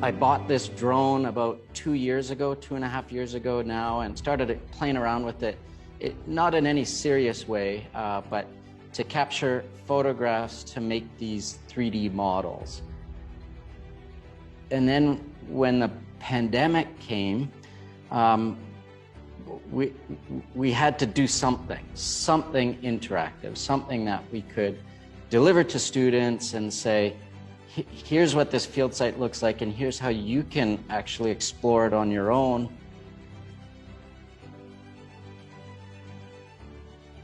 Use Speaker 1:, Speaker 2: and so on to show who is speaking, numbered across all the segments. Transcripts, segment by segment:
Speaker 1: I bought this drone about 2 years ago, 2.5 years ago now, and started playing around with it. Not in any serious way, but to capture photographs to make these 3D models. And then when the pandemic came, we had to do something interactive, something that we could deliver to students and say, here's what this field site looks like, and here's how you can actually explore it on your own.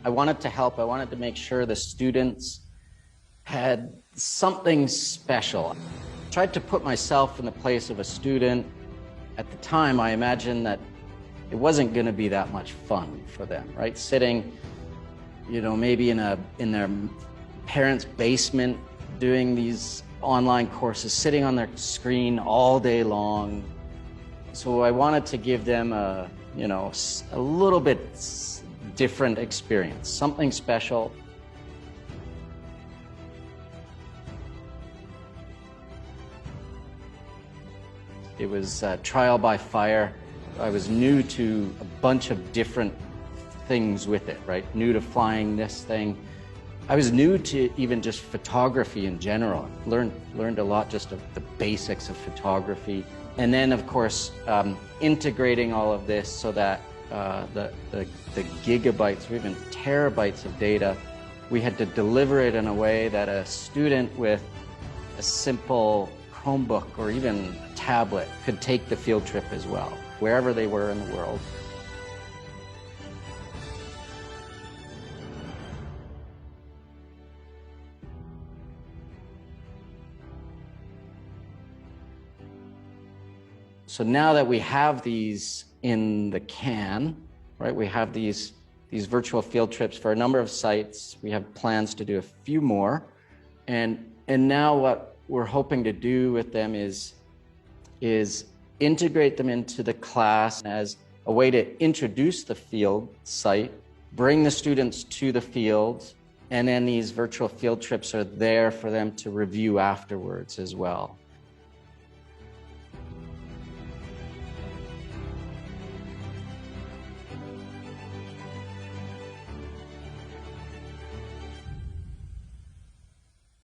Speaker 1: I wanted to help. I wanted to make sure the students had something special. I tried to put myself in the place of a student. At the time, I imagined that it wasn't going to be that much fun for them, right? Sitting, maybe in their parents' basement doing these online courses, sitting on their screen all day long. So I wanted to give them a little bit different experience, something special. It was trial by fire. I was new to a bunch of different things with it, right? New to flying this thing. I was new to even just photography in general. Learned a lot just of the basics of photography. And then, of course, integrating all of this so that the gigabytes or even terabytes of data, we had to deliver it in a way that a student with a simple Chromebook or even a tablet could take the field trip as well, wherever they were in the world. So now that we have these in the can, right, we have these virtual field trips for a number of sites. We have plans to do a few more. And now what we're hoping to do with them is integrate them into the class as a way to introduce the field site, bring the students to the field, and then these virtual field trips are there for them to review afterwards as well.